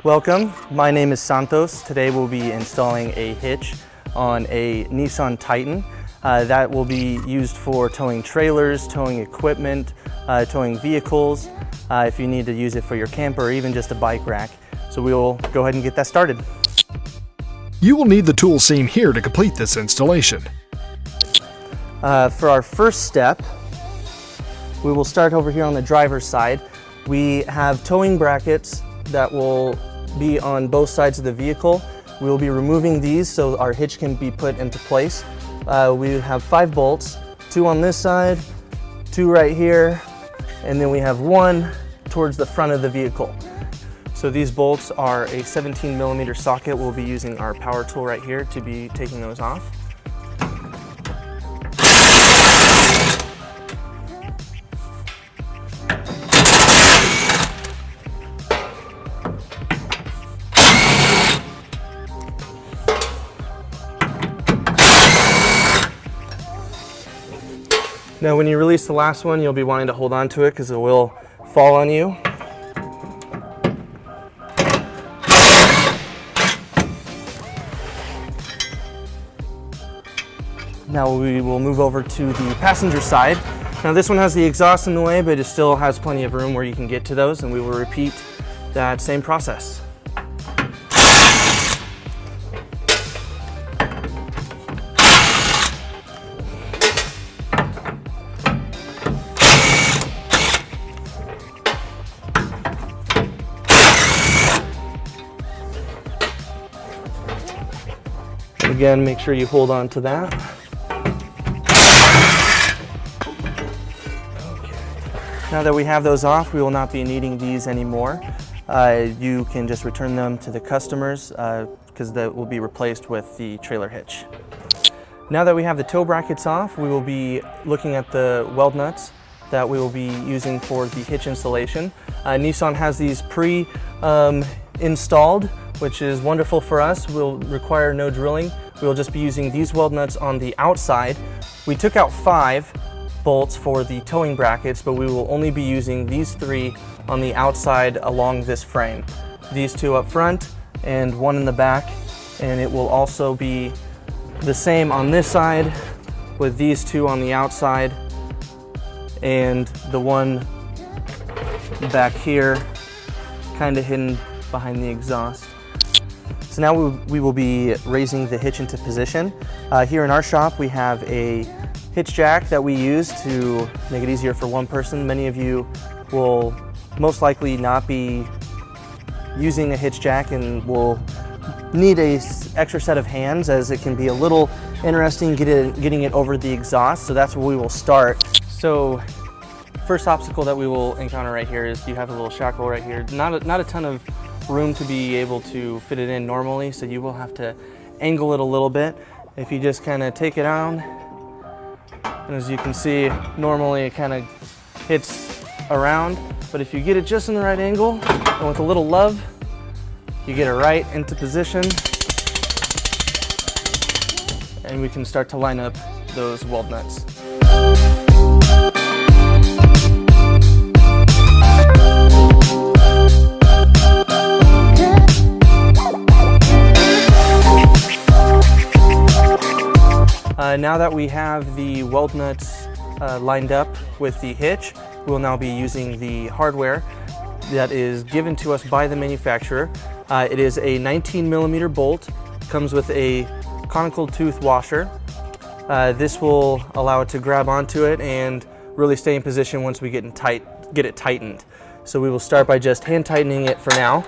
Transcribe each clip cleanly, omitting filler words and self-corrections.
Welcome, my name is Santos. Today we'll be installing a hitch on a Nissan Titan that will be used for towing trailers, towing equipment, towing vehicles, if you need to use it for your camper or even just a bike rack. So we will go ahead and get that started. You will need the tools seen here to complete this installation. For our first step, we will start over here on the driver's side. We have towing brackets that will be on both sides of the vehicle. We will be removing these so our hitch can be put into place. We have 5 bolts, 2 on this side, 2 right here, and then we have 1 towards the front of the vehicle. So these bolts are a 17mm socket. We'll be using our power tool right here to be taking those off. Now when you release the last one, you'll be wanting to hold on to it because it will fall on you. Now we will move over to the passenger side. Now this one has the exhaust in the way, but it still has plenty of room where you can get to those, and we will repeat that same process. Again, make sure you hold on to that. Okay. Now that we have those off, we will not be needing these anymore. You can just return them to the customers because that will be replaced with the trailer hitch. Now that we have the tow brackets off, we will be looking at the weld nuts that we will be using for the hitch installation. Nissan has these pre-installed, which is wonderful for us. We'll require no drilling. We'll just be using these weld nuts on the outside. We took out 5 bolts for the towing brackets, but we will only be using these 3 on the outside along this frame. These 2 up front and 1 in the back, and it will also be the same on this side with these 2 on the outside and the one back here kind of hidden behind the exhaust. So now we will be raising the hitch into position. Here in our shop we have a hitch jack that we use to make it easier for one person. Many of you will most likely not be using a hitch jack and will need an extra set of hands, as it can be a little interesting getting it over the exhaust. So that's where we will start. So first obstacle that we will encounter right here is you have a little shackle right here. Not a ton of room to be able to fit it in normally, so you will have to angle it a little bit. If you just kind of take it on, and as you can see, normally it kind of hits around, but if you get it just in the right angle and with a little love, you get it right into position, and we can start to line up those weld nuts. Now that we have the weld nuts lined up with the hitch, we'll now be using the hardware that is given to us by the manufacturer. It is a 19mm bolt, comes with a conical tooth washer. This will allow it to grab onto it and really stay in position once we get it tightened. So we will start by just hand tightening it for now.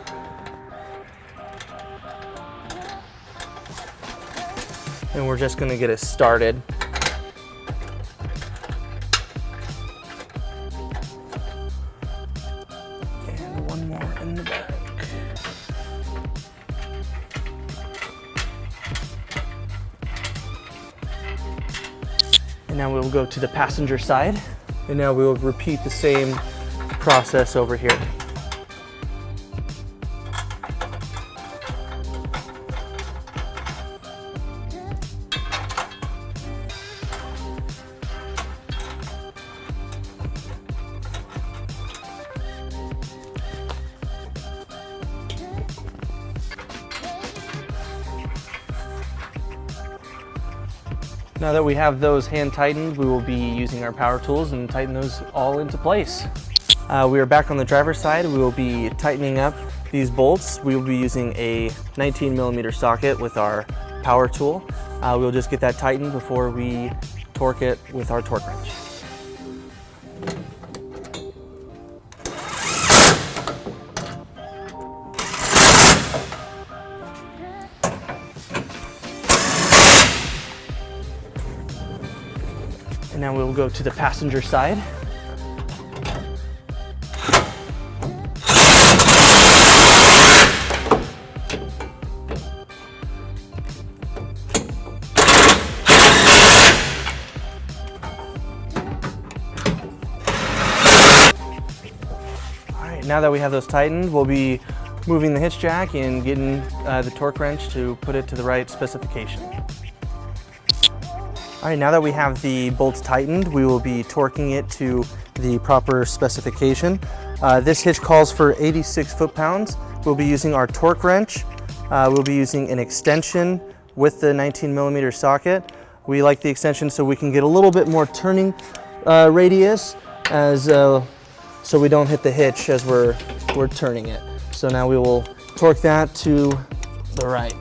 And we're just going to get it started. And one more in the back. And now we'll go to the passenger side. And now we'll repeat the same process over here. Now that we have those hand tightened, we will be using our power tools and tighten those all into place. We are back on the driver's side. We will be tightening up these bolts. We will be using a 19mm socket with our power tool. We'll just get that tightened before we torque it with our torque wrench. And now we'll go to the passenger side. All right, now that we have those tightened, we'll be moving the hitch jack and getting the torque wrench to put it to the right specification. All right, now that we have the bolts tightened, we will be torquing it to the proper specification. This hitch calls for 86 foot-pounds. We'll be using our torque wrench. We'll be using an extension with the 19mm socket. We like the extension so we can get a little bit more turning radius so we don't hit the hitch as we're turning it. So now we will torque that to the right.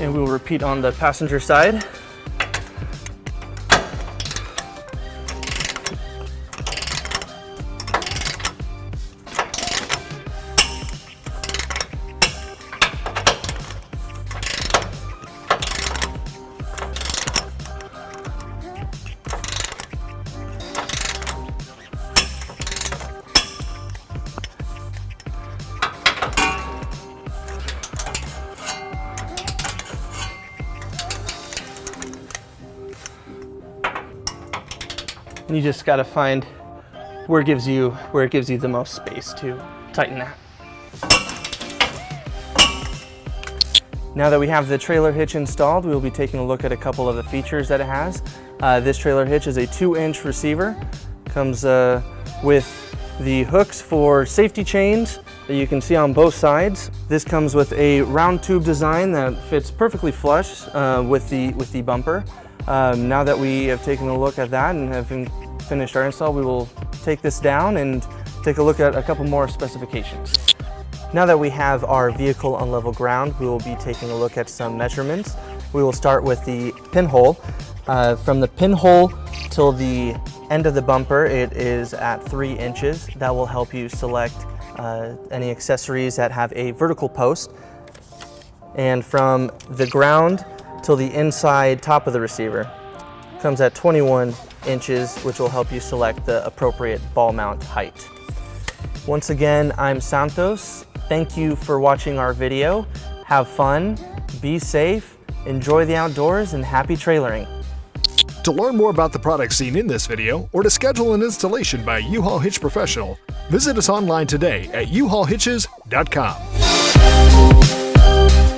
And we will repeat on the passenger side. And you just got to find where it gives you the most space to tighten that. Now that we have the trailer hitch installed, we will be taking a look at a couple of the features that it has. This trailer hitch is a 2-inch receiver. Comes with the hooks for safety chains that you can see on both sides. This comes with a round tube design that fits perfectly flush with the bumper. Now that we have taken a look at that and have finished our install, we will take this down and take a look at a couple more specifications. Now that we have our vehicle on level ground, we will be taking a look at some measurements. We will start with the pinhole. From the pinhole till the end of the bumper, it is at 3 inches. That will help you select any accessories that have a vertical post. And from the ground till the inside top of the receiver comes at 21 inches, which will help you select the appropriate ball mount height. Once again, I'm Santos. Thank you for watching our video. Have fun, be safe, enjoy the outdoors, and happy trailering. To learn more about the products seen in this video, or to schedule an installation by a U-Haul Hitch professional, visit us online today at uhaulhitches.com.